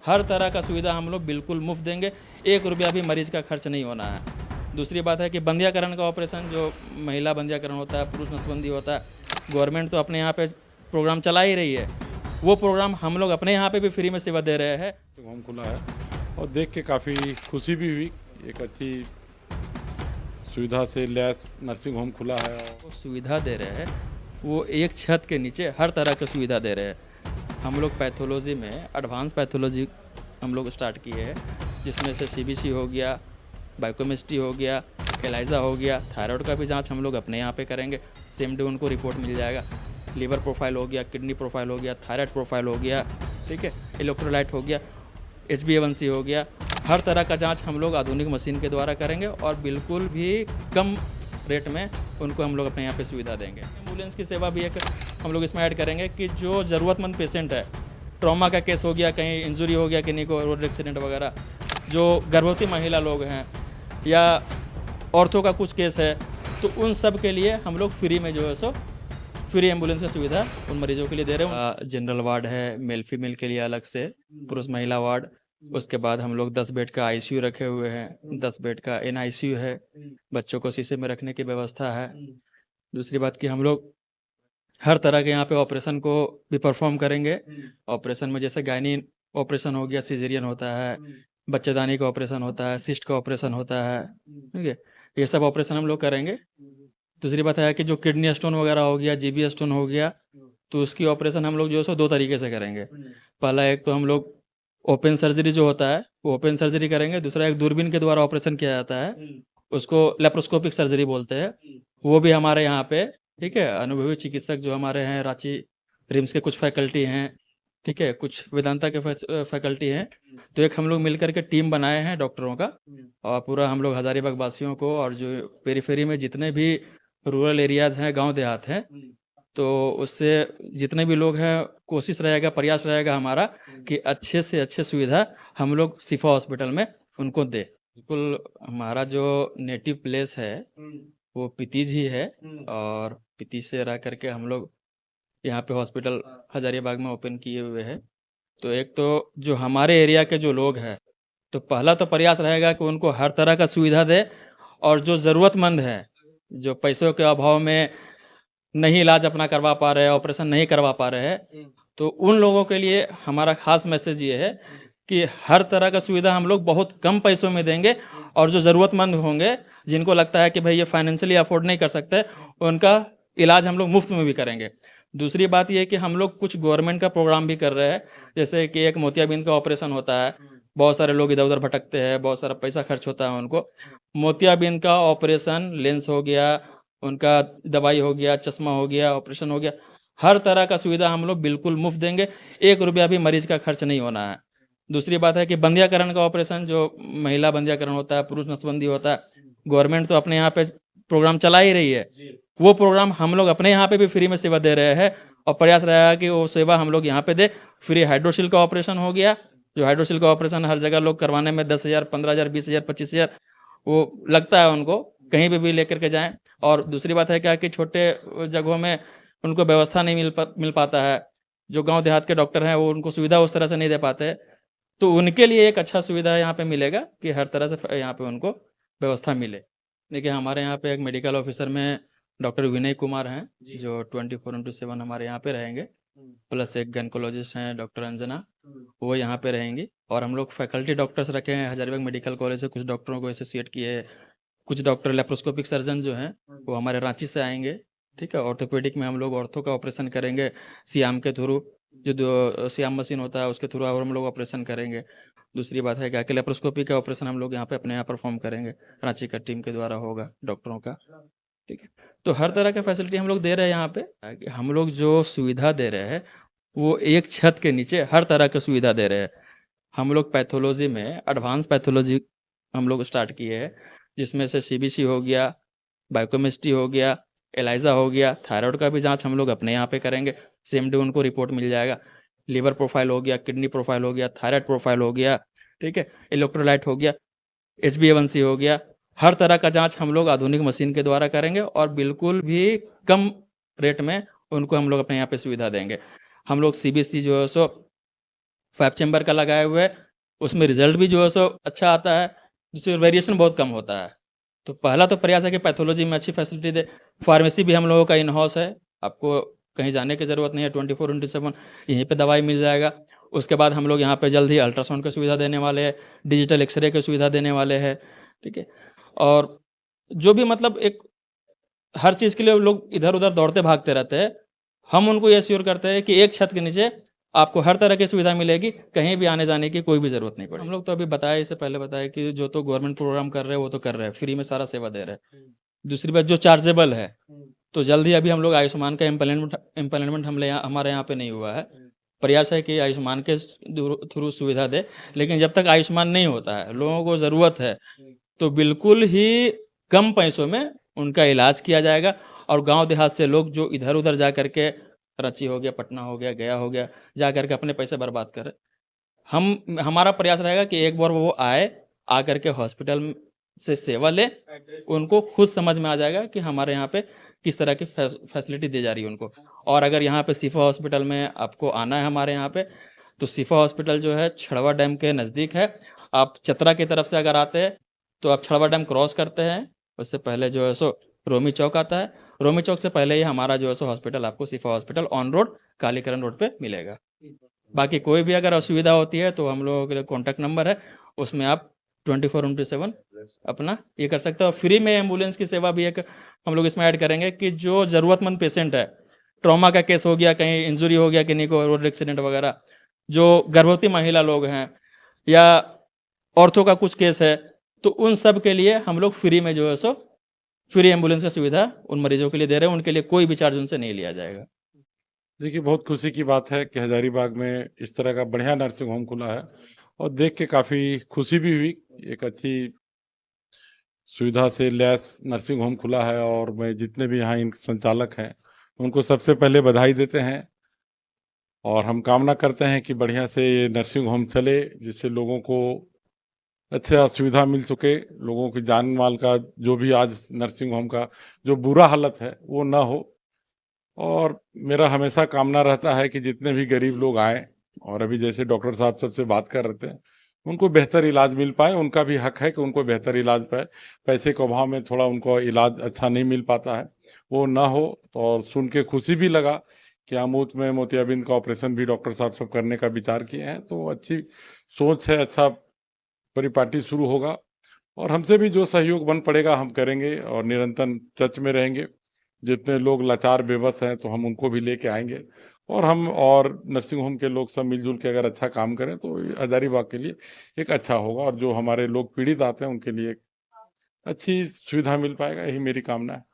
हर तरह का सुविधा हम लोग बिल्कुल मुफ्त देंगे, 1 रुपया भी मरीज़ का खर्च नहीं होना है। दूसरी बात है कि बंधियाकरण का ऑपरेशन जो महिला बंधियाकरण होता है, पुरुष नसबंदी होता है, गवर्नमेंट तो अपने यहाँ पे प्रोग्राम चला ही रही है। वो प्रोग्राम हम लोग अपने यहाँ पे भी फ्री में सेवा दे रहे हैं। होम खुला है और देख के काफ़ी खुशी भी हुई। एक अच्छी सुविधा से लैस नर्सिंग होम खुला है। वो सुविधा दे रहे हैं, वो एक छत के नीचे हर तरह की सुविधा दे रहे हैं। हम लोग पैथोलॉजी में एडवांस पैथोलॉजी हम लोग स्टार्ट किए हैं, जिसमें से सीबीसी हो गया, बायोकेमिस्ट्री हो गया, एलाइजा हो गया, थायराइड का भी जांच हम लोग अपने यहाँ पे करेंगे, सेम डे उनको रिपोर्ट मिल जाएगा। लीवर प्रोफाइल हो गया, किडनी प्रोफाइल हो गया, थायराइड प्रोफाइल हो गया, ठीक है, इलेक्ट्रोलाइट हो गया, HbA1c हो गया। हर तरह का जांच हम लोग आधुनिक मशीन के द्वारा करेंगे और बिल्कुल भी कम रेट में उनको हम लोग अपने यहाँ पे सुविधा देंगे। एम्बुलेंस की सेवा भी एक हम लोग इसमें ऐड करेंगे कि जो ज़रूरतमंद पेशेंट है, ट्रॉमा का केस हो गया, कहीं इंजरी हो गया किन्हीं को, रोड एक्सीडेंट वगैरह, जो गर्भवती महिला लोग हैं या औरतों का कुछ केस है, तो उन सब के लिए हम लोग फ्री में जो है सो फ्री एम्बुलेंस की सुविधा उन मरीजों के लिए दे रहे हैं। जनरल वार्ड है, मेल फीमेल के लिए अलग से, पुरुष महिला वार्ड। उसके बाद हम लोग 10 बेड का आईसीयू रखे हुए हैं, 10 बेड का NICU है, बच्चों को शीशे में रखने की व्यवस्था है। दूसरी बात कि हम लोग हर तरह के यहाँ पे ऑपरेशन को भी परफॉर्म करेंगे। ऑपरेशन में जैसे गायनी ऑपरेशन हो गया, सिजेरियन होता है, बच्चेदानी का ऑपरेशन होता है, सिस्ट का ऑपरेशन होता है, ठीक है, ये सब ऑपरेशन हम लोग करेंगे। दूसरी बात है कि जो किडनी स्टोन वगैरह हो गया, GBA स्टोन हो गया, तो उसकी ऑपरेशन हम लोग जो है सो 2 तरीके से करेंगे। पहला एक तो हम लोग ओपन सर्जरी जो होता है, वो ओपन सर्जरी करेंगे। दूसरा एक दूरबीन के द्वारा ऑपरेशन किया जाता है, उसको लेप्रोस्कोपिक सर्जरी बोलते हैं। वो भी हमारे यहाँ पे, ठीक है, अनुभवी चिकित्सक जो हमारे हैं, रांची रिम्स के कुछ फैकल्टी हैं, ठीक है, कुछ वेदांता के फैकल्टी हैं। तो एक हम लोग मिलकर के टीम बनाए हैं डॉक्टरों का, और पूरा हम लोग हज़ारीबाग वासियों को और जो पेरीफेरी में जितने भी रूरल एरियाज़ हैं, गाँव देहात हैं, तो उससे जितने भी लोग हैं, कोशिश रहेगा, प्रयास रहेगा हमारा कि अच्छे से अच्छे सुविधा हम लोग शिफा हॉस्पिटल में उनको दें। बिल्कुल, हमारा जो नेटिव प्लेस है वो पितीज ही है, और पितीज से रह करके हम लोग यहाँ पे हॉस्पिटल हज़ारीबाग में ओपन किए हुए हैं। तो एक तो जो हमारे एरिया के जो लोग हैं, तो पहला तो प्रयास रहेगा कि उनको हर तरह का सुविधा दें, और जो ज़रूरतमंद हैं, जो पैसों के अभाव में नहीं इलाज अपना करवा पा रहे हैं, ऑपरेशन नहीं करवा पा रहे हैं, तो उन लोगों के लिए हमारा खास मैसेज ये है कि हर तरह का सुविधा हम लोग बहुत कम पैसों में देंगे, और जो ज़रूरतमंद होंगे, जिनको लगता है कि भाई ये फाइनेंशियली अफोर्ड नहीं कर सकते, उनका इलाज हम लोग मुफ्त में भी करेंगे। दूसरी बात ये है कि हम लोग कुछ गवर्नमेंट का प्रोग्राम भी कर रहे हैं, जैसे कि एक मोतियाबिंद का ऑपरेशन होता है, बहुत सारे लोग इधर-उधर भटकते हैं, बहुत सारा पैसा खर्च होता है उनको। मोतियाबिंद का ऑपरेशन, लेंस हो गया, उनका दवाई हो गया, चश्मा हो गया, ऑपरेशन हो गया, हर तरह का सुविधा हम लोग बिल्कुल मुफ्त देंगे, 1 रुपया भी मरीज़ का खर्च नहीं होना है। दूसरी बात है कि बंधियाकरण का ऑपरेशन जो महिला बंधियाकरण होता है, पुरुष नसबंदी होता है, गवर्नमेंट तो अपने यहाँ पे प्रोग्राम चला ही रही है। वो प्रोग्राम हम लोग अपने यहाँ पे भी फ्री में सेवा दे रहे हैं, और प्रयास रहेगा कि वो सेवा हम लोग यहाँ पे दें। फ्री हाइड्रोसील का ऑपरेशन हो गया, जो हाइड्रोसील का ऑपरेशन हर जगह लोग करवाने में 10,000, 15,000, 20,000, 25,000 वो लगता है उनको, कहीं पे भी लेकर के जाएँ। और दूसरी बात है क्या कि छोटे जगहों में उनको व्यवस्था नहीं मिल पाता है, जो गाँव देहात के डॉक्टर हैं, वो उनको सुविधा उस तरह से नहीं दे पाते हैं। तो उनके लिए एक अच्छा सुविधा यहाँ पे मिलेगा कि हर तरह से यहाँ पे उनको व्यवस्था मिले। देखिए, हमारे यहाँ पे एक मेडिकल ऑफिसर में डॉक्टर विनय कुमार हैं, जो 24/7 हमारे यहाँ पे रहेंगे, प्लस एक गायनेकोलॉजिस्ट हैं डॉक्टर अंजना, वो यहाँ पे रहेंगी। और हम लोग फैकल्टी डॉक्टर्स रखे हैं, हज़ारीबाग मेडिकल कॉलेज से कुछ डॉक्टरों को एसोसिएट किए हैं। कुछ डॉक्टर लेप्रोस्कोपिक सर्जन जो हैं, वो हमारे रांची से आएँगे, ठीक है। ऑर्थोपेडिक में हम लोग ऑर्थो का ऑपरेशन करेंगे, सियाम के थ्रू, जो सियाम मशीन होता है उसके थ्रू और हम लोग ऑपरेशन करेंगे। दूसरी बात है क्या कि लेप्रोस्कोपी का ऑपरेशन हम लोग यहाँ पे अपने यहाँ परफॉर्म करेंगे, रांची का टीम के द्वारा होगा डॉक्टरों का, ठीक है। तो हर तरह का फैसिलिटी हम लोग दे रहे हैं यहाँ पे। हम लोग जो सुविधा दे रहे हैं, वो एक छत के नीचे हर तरह की सुविधा दे रहे हैं। हम लोग पैथोलॉजी में एडवांस पैथोलॉजी हम लोग स्टार्ट किए हैं, जिसमें से सीबीसी हो गया, बायोकेमिस्ट्री हो गया, एलाइजा हो गया, थायराइड का भी जांच हम लोग अपने यहाँ पे करेंगे, सेम डे उनको रिपोर्ट मिल जाएगा। लीवर प्रोफाइल हो गया, किडनी प्रोफाइल हो गया, थायराइड प्रोफाइल हो गया, ठीक है, इलेक्ट्रोलाइट हो गया, HbA1c हो गया, हर तरह का जांच हम लोग आधुनिक मशीन के द्वारा करेंगे, और बिल्कुल भी कम रेट में उनको हम लोग अपने यहाँ पे सुविधा देंगे। हम लोग सीबीसी जो है सो 5 चैम्बर का लगाए हुए है, उसमें रिज़ल्ट भी जो है सो अच्छा आता है, जिससे वेरिएशन बहुत कम होता है। तो पहला तो प्रयास है कि पैथोलॉजी में अच्छी फैसिलिटी दें। फार्मेसी भी हम लोगों का इन हाउस है, आपको कहीं जाने की ज़रूरत नहीं है, 24/7 यहीं पे दवाई मिल जाएगा। उसके बाद हम लोग यहाँ पे जल्द ही अल्ट्रासाउंड की सुविधा देने वाले हैं, डिजिटल एक्स-रे की सुविधा देने वाले हैं, ठीक है? और जो भी मतलब एक हर चीज़ के लिए लोग इधर-उधर दौड़ते भागते रहते हैं। हम उनको ये श्योर करते हैं कि एक छत के नीचे आपको हर तरह की सुविधा मिलेगी, कहीं भी आने-जाने की कोई भी ज़रूरत नहीं पड़ेगी। हम लोग तो अभी बताया इससे पहले बताया कि जो तो गवर्नमेंट प्रोग्राम कर रहे हैं, वो तो कर रहे हैं, फ्री में सारा सेवा दे रहे हैं। दूसरी बात जो चार्जेबल है, तो जल्द ही अभी हम लोग आयुष्मान का इम्प्लीमेंट हमारे यहाँ पे नहीं हुआ है। प्रयास है कि आयुष्मान के थ्रू सुविधा दें, लेकिन जब तक आयुष्मान नहीं होता है, लोगों को ज़रूरत है, तो बिल्कुल ही कम पैसों में उनका इलाज किया जाएगा और गाँव देहात से लोग जो इधर-उधर जा कर के रांची हो गया, पटना हो गया, गया हो गया, जा कर के अपने पैसे बर्बाद कर रहे। हमारा प्रयास रहेगा कि एक बार वो आए, आकर के हॉस्पिटल से सेवा लें, उनको खुद समझ में आ जाएगा कि हमारे यहाँ पे किस तरह की फैसिलिटी दी जा रही है उनको। और अगर यहाँ पे शिफा हॉस्पिटल में आपको आना है हमारे यहाँ पे, तो शिफा हॉस्पिटल जो है छड़वा डैम के नज़दीक है। आप चतरा की तरफ से अगर आते हैं, तो आप छड़वा डैम क्रॉस करते हैं, उससे पहले जो है सो रोमी चौक आता है। रोमी चौक से पहले ही हमारा जो है सो हॉस्पिटल आपको शिफा हॉस्पिटल ऑन रोड कालीकरण रोड पे मिलेगा। बाकी कोई भी अगर असुविधा होती है तो हम लोगों के लिए कॉन्टैक्ट नंबर है, उसमें आप 24/7 अपना ये कर सकते हो। फ्री में एम्बुलेंस की सेवा भी एक हम लोग इसमें ऐड करेंगे कि जो ज़रूरतमंद पेशेंट है, ट्रॉमा का केस हो गया, कहीं इंजरी हो गया किन्हीं को, रोड एक्सीडेंट वगैरह, जो गर्भवती महिला लोग हैं या ऑर्थो का कुछ केस है, तो उन सब के लिए हम लोग फ्री में जो है सो फ्री एम्बुलेंस की सुविधा उन मरीजों के लिए दे रहे हैं, उनके लिए कोई भी चार्ज उनसे नहीं लिया जाएगा। देखिए, बहुत खुशी की बात है कि हज़ारीबाग में इस तरह का बढ़िया नर्सिंग होम खुला है और देख के काफ़ी खुशी भी हुई। एक अच्छी सुविधा से लैस नर्सिंग होम खुला है और मैं जितने भी यहाँ इन संचालक हैं, उनको सबसे पहले बधाई देते हैं और हम कामना करते हैं कि बढ़िया से ये नर्सिंग होम चले, जिससे लोगों को अच्छा सुविधा मिल सके, लोगों की जान माल का जो भी आज नर्सिंग होम का जो बुरा हालत है, वो ना हो। और मेरा हमेशा कामना रहता है कि जितने भी गरीब लोग आएँ और अभी जैसे डॉक्टर साहब सबसे बात कर रहे थे, उनको बेहतर इलाज मिल पाए, उनका भी हक है कि उनको बेहतर इलाज पाए। पैसे के अभाव में थोड़ा उनको इलाज अच्छा नहीं मिल पाता है, वो ना हो। तो और सुन के खुशी भी लगा कि आमूत में मोतियाबिंद का ऑपरेशन भी डॉक्टर साहब सब करने का विचार किए हैं, तो अच्छी सोच है, अच्छा परिपाटी शुरू होगा और हमसे भी जो सहयोग बन पड़ेगा हम करेंगे और निरंतर टच में रहेंगे। जितने लोग लाचार बेबस हैं तो हम उनको भी लेके आएँगे और हम और नर्सिंग होम के लोग सब मिल-जुल के अगर अच्छा काम करें तो ये हज़ारीबाग के लिए एक अच्छा होगा और जो हमारे लोग पीड़ित आते हैं उनके लिए एक अच्छी सुविधा मिल पाएगा, यही मेरी कामना है।